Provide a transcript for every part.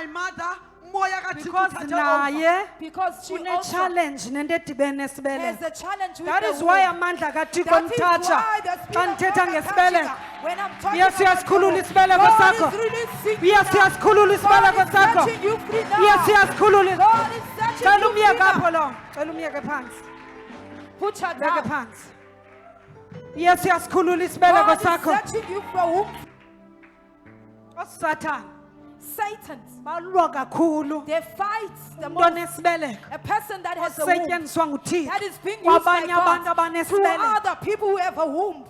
my mother, moya kaThixo Because uthathe naye over. Because she also une-challenge nento edibene has nesibeleko. a challenge with That the is why womb. amandla kaThixo That is mthatha why the xa Spirit of ndithetha God is touching ngesibeleko. her. When I'm talking Yes, about siyasikhulula the womb, isibeleko God sakho. is releasing you Yes, now. siyasikhulula God isibeleko is sakho. setting you free now. Yes, siyasikhulula. God is setting Cela you free umyeke apho now. lo. Cela umyeke phansi. Put her Beke down. phansi. Yes, siyasikhulula isibeleko God is sakho. setting you from Osatan Satan. balwa kakhulu. They fight the Umuntu most. onesibeleko A person that has a womb osetyenziswa nguThixo. that is being used by Kwabanye abantu God to abanesibeleko. other people who have a womb.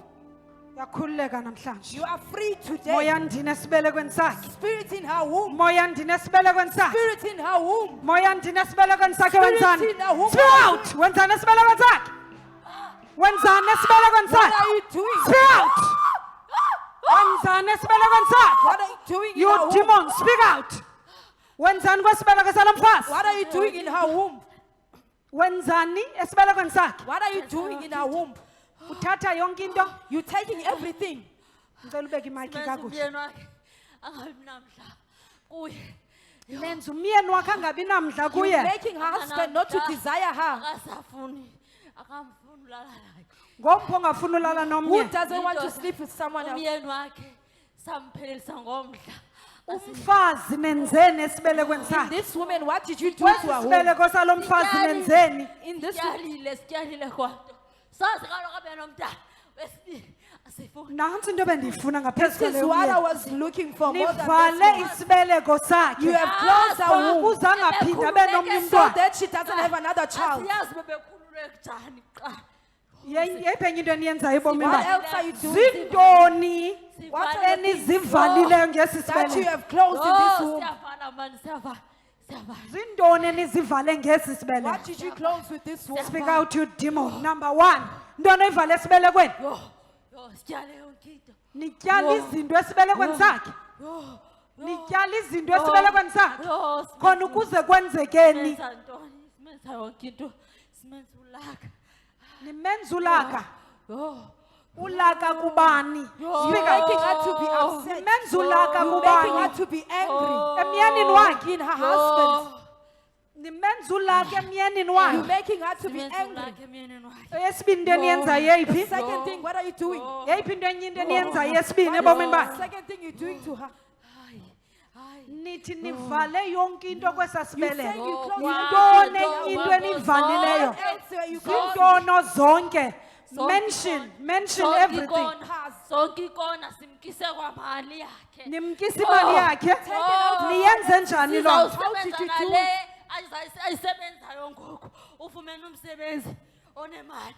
Uyakhululeka namhlanje. You are free today. Moya ndine esibelekweni sakhe. Spirit in her womb. Moya ndine esibelekweni sakhe. Spirit in her womb. Moya ndine esibelekweni sakhe Spirit wenzani? in her womb. Speak out. Wenzani esibelekweni sakhe? Wenzani esibelekweni What sakhe? are you doing? Speak out. Wenzani esibelekweni sakhe? What are you doing in her You womb? demon, speak out. Wenzani kwesibeleko salo mfazi? What are you doing in her womb? Wenzani esibelekweni sakhe? What are you doing in her womb? Uthatha yonke into. You're taking everything. Ngicela ubeke imayiki kakuhle. umyeni wakhe angabi namdla kuye. Nenza umyeni wakhe angabi namdla You're kuye. making her husband not to desire her. Akasafuni akamfuni ulala naye. Ngomphi ongafuna ulala Who nomnye? doesn't want to sleep with someone else? Umyeni wakhe samphelelisa ngomdla. Umfazi nenzeni esibelekweni sakhe? This woman, what did you do to her womb? Kwesibeleko salo mfazi nenzeni? In this womb, Sityalile kwanto. Sazi kaloku abe nomntana wesibili asifuni. Nantsi into ebendiyifuna ngaphezu this is what I kwale was looking for more than nivale this woman. isibeleko sakhe You have closed her womb ukuze angaphinde abe nomnye so umntwana. that she doesn't have another child. Asiyazi bebekhululeke njani qha. Yeyiphi enye into eniyenzayo ebomini What bakhe? else are you doing? Zintoni What are the things enizivalileyo ngesi that you sibeleko? have closed in this womb? Siyavala mani siyavala. Zintoni enizivale ngesi sibeleko? What did you close with this womb? Speak out, you demon. Number one, ntoni oyivale esibelekweni? Yo sityale yonke into. Nityala izinto esibelekweni sakhe. Nityala izinto esibelekweni sakhe. Yo Khona ukuze kwenzekeni. simenza ntoni? Simenza yonke into. Simenza ulaka. Nimenza ulaka. Yo Ulaka kubani? You're Speak making out. her to be upset. Nimenza ulaka You're making her kubani? to be angry Emyanini wakhe. in her husband. Nimenza ulaka emyanini You're wakhe. making her to be simenza angry. ulaka emyenini wakhe. Eyesibini into eniyenzayo The yeyiphi? second thing, what are you doing? Yeyiphi into enye into eniyenzayo yesibini What is ebomini the bakhe? second thing you're doing to her? Hayi. Hayi. Nithi nivale yonke into kwesa You say sibeleko. you close Yintoni the enye door. into enivalileyo? What else were you closing? Iintono zonke. Zonke Mention Zonke everything. ikona, zonke ikona simkise kwamali yakhe. Nimkisa imali yakhe. Niyenze njani lo? Sizawusebenza nale ayisebenzayo ngoku. Ufumene umsebenzi onemali.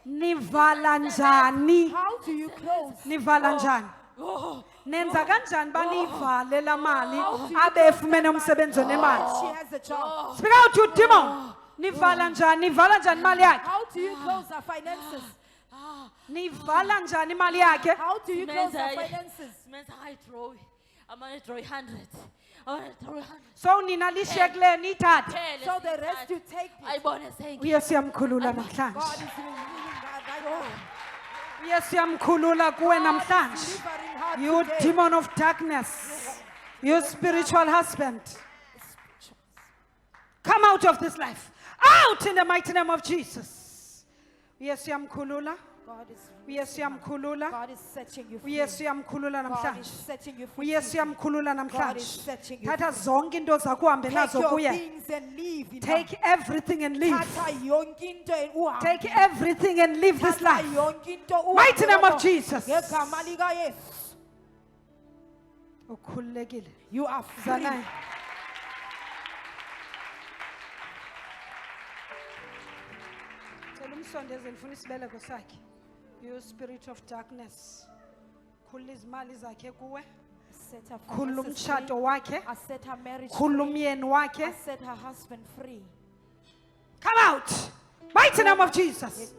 Nivala njani? How do you close? Nivala njani? Yo. Nenza kanjani banivale la mali abe efumene umsebenzi onemali? She has a job. Speak out, you demon. Nivala njani? Nivala njani imali yakhe? How do you close her finances? Nivala njani imali yakhe? How do you close her Simenza finances? simenza ngayi-draw. Amane-draw 100. Amane-draw 100. So nina lishiyeke le niyithathe. Phele So the rest siyithathe. you take it. Ayibone seyingi. Uye siyamkhulula God namhlanje. is removing that door. Uye siyamkhulula kuwe God is namhlanje. delivering her You today. demon of darkness. You spiritual husband. Come out of this life. Out in the mighty name of Jesus. Uye siyamkhulula. God is Uye siyamkhulula. God is setting you free. Uye siyamkhulula God is namhlanje. setting you free. Uye siyamkhulula God is namhlanje. setting you Thatha free. zonke into zakho uhambe Take nazo your kuye. things and leave. in her. Take everything and leave. Thatha yonke into and uhambe. Take everything and leave this Thatha life. yonke into uhambe Mighty name of kodwa Jesus. ngegama likaYesu. Ukhululekile. You are free. Zanai. Cela umsondeze ngifuna isibeleko sakhe. You spirit of darkness. Khulula izimali zakhe kuwe. Set her Khulula finances umshado free. wakhe. I set her marriage Khulula free. umyeni I wakhe. set her husband free. Come out. Mighty name of Jesus.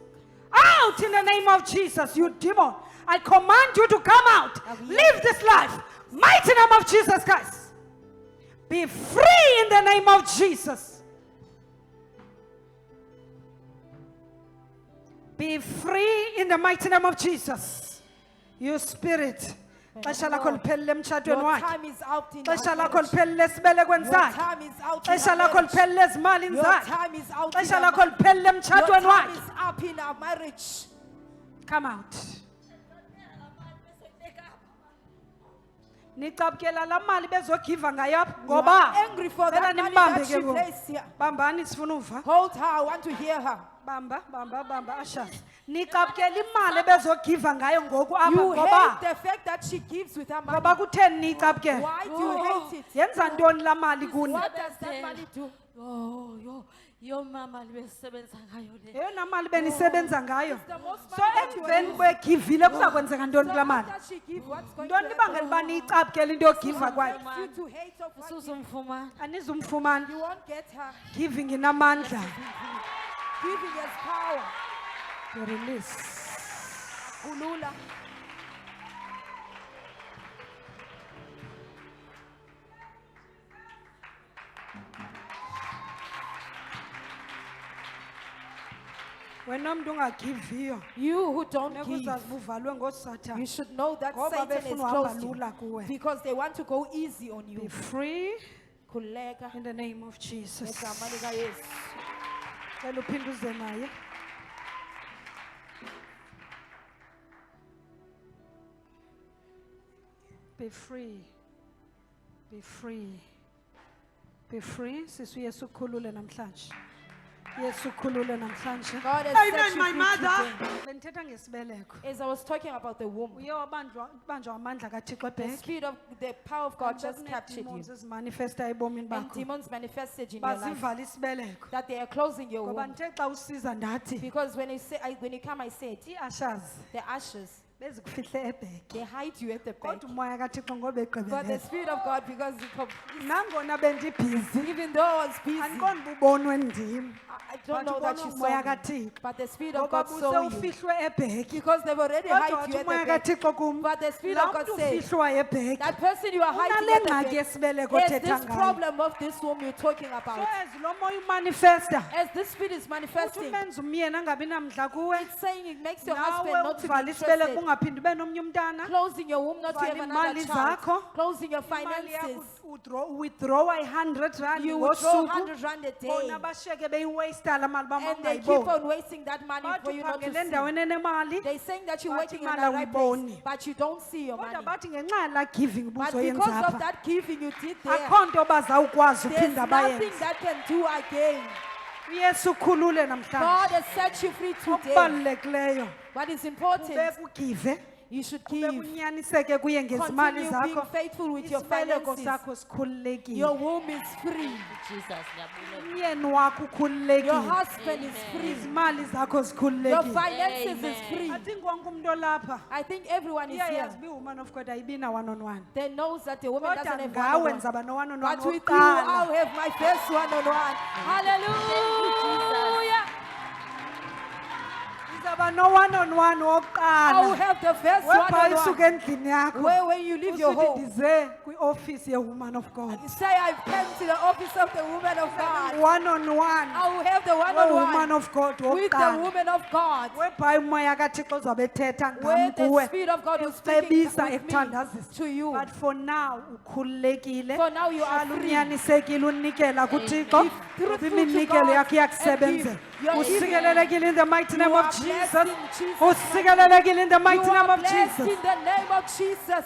Out in the name of Jesus, you demon. I command you to come out. Leave this life. Mighty name of Jesus Christ. Be free in the name of Jesus. Be free in the mighty name of Jesus. You spirit xesha lakho liphelile emtshatweni Your wakhe time is out in xesha lakho marriage. liphelile esibelekweni Your sakhe time is out in xesha lakho marriage. liphelile ezimalini Your zakhe time is out in xesha our lakho liphelile Your emtshatweni time wakhe is up in our marriage. come out nicapukela laa mali bezogiva ngayo apha You are ngoba angry for cela that money nimbambe that ke she ngoku placed here. bambani sifuna uva Hold her. I want to hear her. bamba ashas nicapukela imali ebezogiva ngayo ngoku apha You ngoba hate the fact that she gives with her money. ngoba kutheni niyicapukela Why do you hate it? yenza ntoni laa mali kuni What does that money do? Yo mama libesebenza ngayo le. eyona mali benisebenza ngayo The most so money that you emveni use. kwegivile kuza kwenzeka ntoni So kulaa mali after she give, what's going to ntoni ibangela happen? uba niyicapukela into yogiva kwakhe Makes you to hate of what you Usuzumfumana. anizumfumana won't get her. giving inamandla Giving has power. you release Kulula. wena mntu ungagiviyo You who don't funeka give, uzazi uba uvalwe ngoosathane you should know that ngoba Satan is befuna uhamba close to lula you kuwe because they want to go easy on be you. free Khululeka in the name of Jesus ngegama likaYesu. cela uphinde uze naye be free be free be free sisi uyesu ukhulule namhlanje yesu ukhulule namhlanje God has set amen you my free mother today. bendithetha ngesibeleko As I was talking about the womb, uye wabanjwa amandla kathixo the ebheki spirit of the power of God just captured you. demons ezimanifesta ebomini And bakho demons manifested in your life. bazivala isibeleko That they are closing your ngoba womb. ndithe xa usiza ndathi Because when when you come, I said, ii-ashers the ashes, bezikufihle ebheki they hide you at the back. kodwa umoya kathixo ngoba But the egqibelele spirit of God, because nangona bendibhizi even though I was busy, andikoni bubonwe ndim I don't know that you umoya saw me. kathixo But the spirit of ngoba God saw you. busewufihlwe ebheki Because they've already kodwa hide you wathi at umoya the back. kathixo kum But the spirit laa of God mntu said, ufihlwayo ebheki that person you are hiding unale at the ngxaki back yesibeleko has othetha this ngayo problem of this womb you're talking so about. as lo moya umanifesta As this spirit is uthi manifesting, umenza umyeni angabi namdla kuwe it's saying it makes your husband nawe not to be uvala isibeleko interested. ungaphindi ube nomnye umntana Closing your womb not to Vala have another imali child. zakho. Closing your imali yakho finances. withdrawa i-100 You rand withdraw ngosuku 100 rand a day. bona bashiyeke beyiweyista la mali And they keep bamangayiboni on wasting that money for bathi you not to uphangele see. endaweni enemali They're saying that you're Bathi working in imali the right place, awuyiboni. but you don't see your kodwa money. bathi ngenxa yalaa giving But buzoyenza because of apha that giving you did there, akho nto bazawukwazi there's uphinda nothing bayenze that can do again. uyesu ukhulule God namhlanje has set you free today. okubalulekileyo What is ube important, kugive you should ube give. kunyaniseke kuye ngezimali Continue being zakho faithful with your isibeleko finances. sakho sikhululekile Your womb is free. Jesus ngiyabuleka. umyeni wakho Your ukhululekile husband is free. izimali zakho Your zikhululekile finances is Amen. free. I think wonke umuntu olapha I think everyone is here iyayazi woman of God ayibina one on one that knows that the woman kodwa doesn't have ngawe one-on-one. ndizaba no one on one But with you, I'll wokuqala have my first one-on-one. Hallelujah. ndizaba no one on one I'll wokuqala have the first webhayi isuke one-on-one. endlini yakho Where when you leave your usithi home, ndize kwiofisi ye-woman of God say I've come to the office of the woman of God. one on one I will have the we-woman one-on-one of God with the wokuqala woman of God. webhayi umoya kathixo uzabe ethetha Where ngam the kuwe Spirit of God will speak ecebisa with me ekuthandazisa to you. but for now ukhululekile For now you are hlala free. unyanisekile unikela kuthixo Give truthful to iminikelo God yakho iyakusebenzela and give. You're usikelelekile in the mighty name You of are Jesus blessed in Jesus' usikelelekile in the You mighty name are of blessed Jesus in the name of Jesus.